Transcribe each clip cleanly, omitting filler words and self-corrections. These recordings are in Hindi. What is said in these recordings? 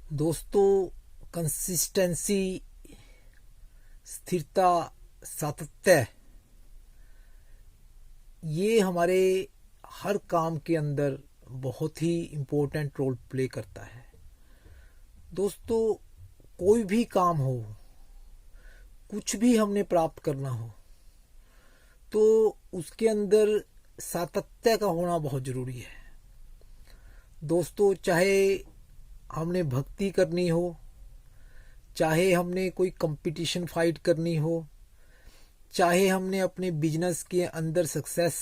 दोस्तों, कंसिस्टेंसी, स्थिरता, सातत्य, ये हमारे हर काम के अंदर बहुत ही इम्पोर्टेंट रोल प्ले करता है। दोस्तों, कोई भी काम हो, कुछ भी हमने प्राप्त करना हो, तो उसके अंदर सातत्य का होना बहुत ज़रूरी है। दोस्तों, चाहे हमने भक्ति करनी हो, चाहे हमने कोई कंपटीशन फाइट करनी हो, चाहे हमने अपने बिजनेस के अंदर सक्सेस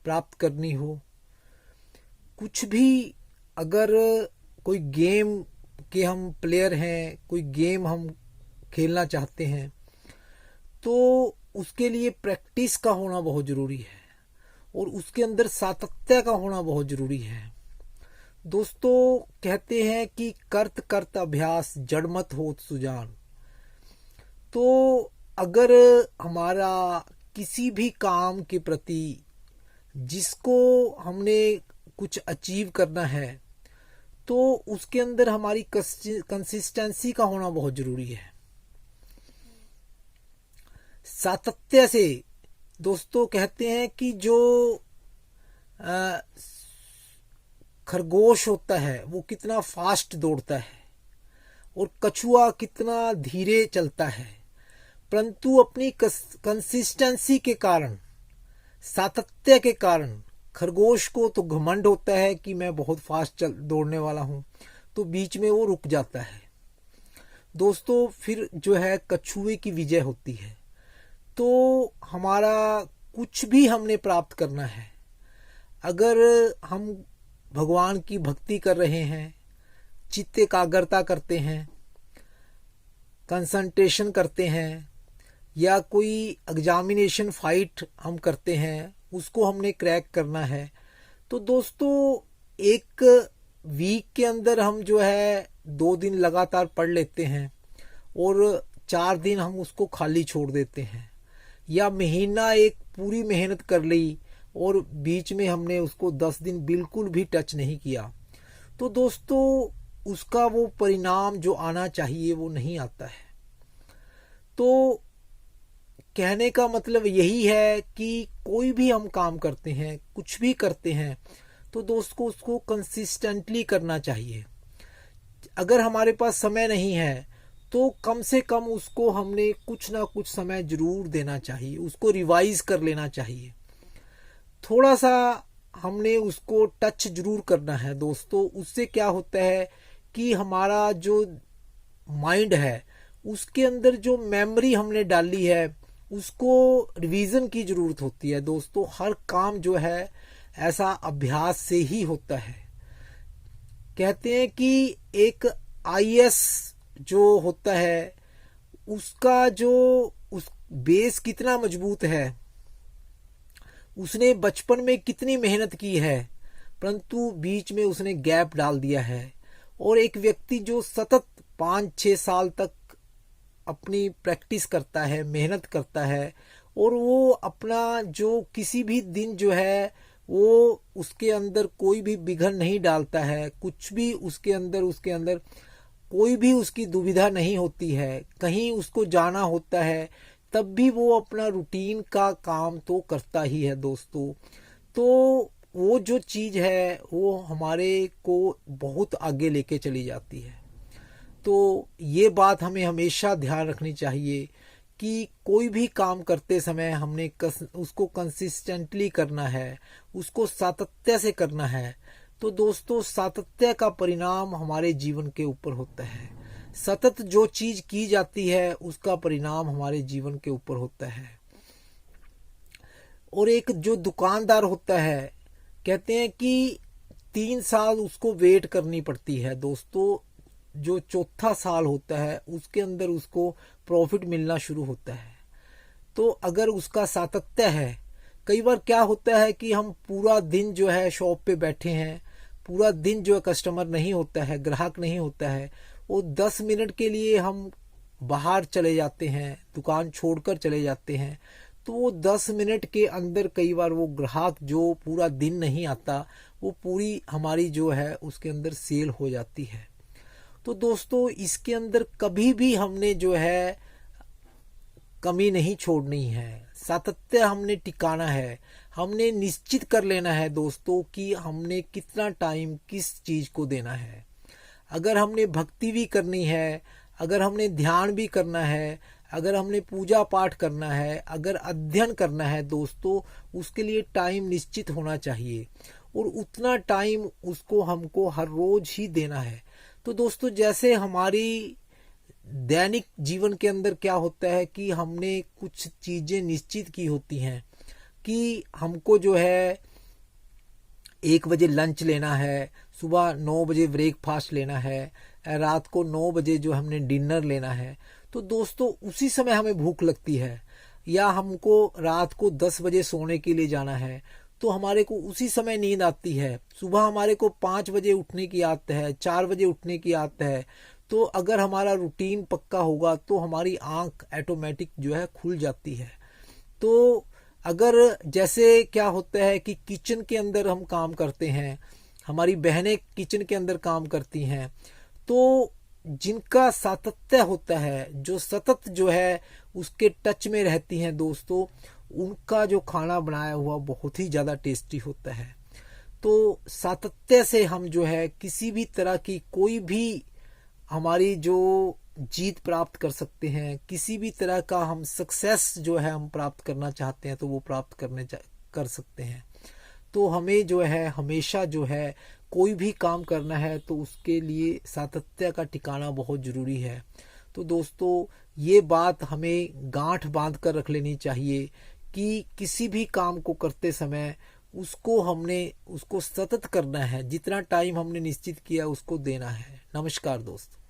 प्राप्त करनी हो, कुछ भी, अगर कोई गेम के हम प्लेयर हैं, कोई गेम हम खेलना चाहते हैं, तो उसके लिए प्रैक्टिस का होना बहुत ज़रूरी है और उसके अंदर सातत्य का होना बहुत ज़रूरी है। दोस्तों, कहते हैं कि करत करत अभ्यास जड़ मत होत सुजान। तो अगर हमारा किसी भी काम के प्रति जिसको हमने कुछ अचीव करना है, तो उसके अंदर हमारी कंसिस्टेंसी का होना बहुत ज़रूरी है। सातत्य से दोस्तों कहते हैं कि जो खरगोश होता है वो कितना फास्ट दौड़ता है और कछुआ कितना धीरे चलता है, परंतु अपनी कंसिस्टेंसी के कारण, सातत्य के कारण खरगोश को तो घमंड होता है कि मैं बहुत फास्ट दौड़ने वाला हूँ, तो बीच में वो रुक जाता है। दोस्तों, फिर जो है कछुए की विजय होती है। तो हमारा कुछ भी हमने प्राप्त करना है, अगर हम भगवान की भक्ति कर रहे हैं, चित्त एकाग्रता करते हैं, कंसंट्रेशन करते हैं, या कोई एग्जामिनेशन फाइट हम करते हैं, उसको हमने क्रैक करना है, तो दोस्तों एक वीक के अंदर हम जो है 2 दिन लगातार पढ़ लेते हैं और 4 दिन हम उसको खाली छोड़ देते हैं, या महीना एक पूरी मेहनत कर ली और बीच में हमने उसको 10 दिन बिल्कुल भी टच नहीं किया, तो दोस्तों उसका वो परिणाम जो आना चाहिए वो नहीं आता है। तो कहने का मतलब यही है कि कोई भी हम काम करते हैं, कुछ भी करते हैं, तो दोस्तों उसको कंसिस्टेंटली करना चाहिए। अगर हमारे पास समय नहीं है तो कम से कम उसको हमने कुछ ना कुछ समय जरूर देना चाहिए, उसको रिवाइज कर लेना चाहिए, थोड़ा सा हमने उसको टच जरूर करना है। दोस्तों, उससे क्या होता है कि हमारा जो माइंड है उसके अंदर जो मेमोरी हमने डाली है उसको रिवीजन की जरूरत होती है। दोस्तों, हर काम जो है ऐसा अभ्यास से ही होता है। कहते हैं कि एक आईएएस जो होता है उसका जो उस बेस कितना मजबूत है, उसने बचपन में कितनी मेहनत की है, परंतु बीच में उसने गैप डाल दिया है। और एक व्यक्ति जो सतत 5-6 साल तक अपनी प्रैक्टिस करता है, मेहनत करता है, और वो अपना जो किसी भी दिन जो है वो उसके अंदर कोई भी बिघन नहीं डालता है, कुछ भी उसके अंदर कोई भी उसकी दुविधा नहीं होती है, कहीं उसको जाना होता है तब भी वो अपना रूटीन का काम तो करता ही है। दोस्तों, तो वो जो चीज़ है वो हमारे को बहुत आगे लेके चली जाती है। तो ये बात हमें हमेशा ध्यान रखनी चाहिए कि कोई भी काम करते समय हमने उसको कंसिस्टेंटली करना है, उसको सातत्य से करना है। तो दोस्तों, सातत्य का परिणाम हमारे जीवन के ऊपर होता है। सतत जो चीज की जाती है उसका परिणाम हमारे जीवन के ऊपर होता है। और एक जो दुकानदार होता है, कहते हैं कि 3 साल उसको वेट करनी पड़ती है। दोस्तों, जो चौथा साल होता है उसके अंदर उसको प्रॉफिट मिलना शुरू होता है। तो अगर उसका सातत्य है, कई बार क्या होता है कि हम पूरा दिन जो है शॉप पे बैठे हैं, पूरा दिन जो है कस्टमर नहीं होता है, ग्राहक नहीं होता है, वो 10 मिनट के लिए हम बाहर चले जाते हैं, दुकान छोड़कर चले जाते हैं, तो वो 10 मिनट के अंदर कई बार वो ग्राहक जो पूरा दिन नहीं आता, वो पूरी हमारी जो है उसके अंदर सेल हो जाती है। तो दोस्तों इसके अंदर कभी भी हमने जो है कमी नहीं छोड़नी है, सातत्य हमने टिकाना है। हमने निश्चित कर लेना है दोस्तों कि हमने कितना टाइम किस चीज को देना है। अगर हमने भक्ति भी करनी है, अगर हमने ध्यान भी करना है, अगर हमने पूजा पाठ करना है, अगर अध्ययन करना है दोस्तों, उसके लिए टाइम निश्चित होना चाहिए और उतना टाइम उसको हमको हर रोज ही देना है। तो दोस्तों जैसे हमारी दैनिक जीवन के अंदर क्या होता है कि हमने कुछ चीजें निश्चित की होती हैं कि हमको जो है 1 बजे लंच लेना है, सुबह 9 बजे ब्रेकफास्ट लेना है, रात को 9 बजे जो हमने डिनर लेना है। तो दोस्तों उसी समय हमें भूख लगती है, या हमको रात को 10 बजे सोने के लिए जाना है तो हमारे को उसी समय नींद आती है। सुबह हमारे को 5 बजे उठने की आदत है, 4 बजे उठने की आदत है। तो अगर हमारा रूटीन पक्का होगा तो हमारी आंख ऑटोमेटिक जो है खुल जाती है। तो अगर जैसे क्या होता है कि किचन के अंदर हम काम करते हैं, हमारी बहनें किचन के अंदर काम करती हैं, तो जिनका सातत्य होता है, जो सतत जो है उसके टच में रहती हैं दोस्तों, उनका जो खाना बनाया हुआ बहुत ही ज़्यादा टेस्टी होता है। तो सातत्य से हम जो है किसी भी तरह की कोई भी हमारी जो जीत प्राप्त कर सकते हैं, किसी भी तरह का हम सक्सेस जो है हम प्राप्त करना चाहते हैं तो वो प्राप्त कर सकते हैं। तो हमें जो है हमेशा जो है कोई भी काम करना है तो उसके लिए सातत्य का टिकाना बहुत ज़रूरी है। तो दोस्तों ये बात हमें गांठ बांध कर रख लेनी चाहिए कि किसी भी काम को करते समय उसको सतत करना है, जितना टाइम हमने निश्चित किया उसको देना है। नमस्कार दोस्तों।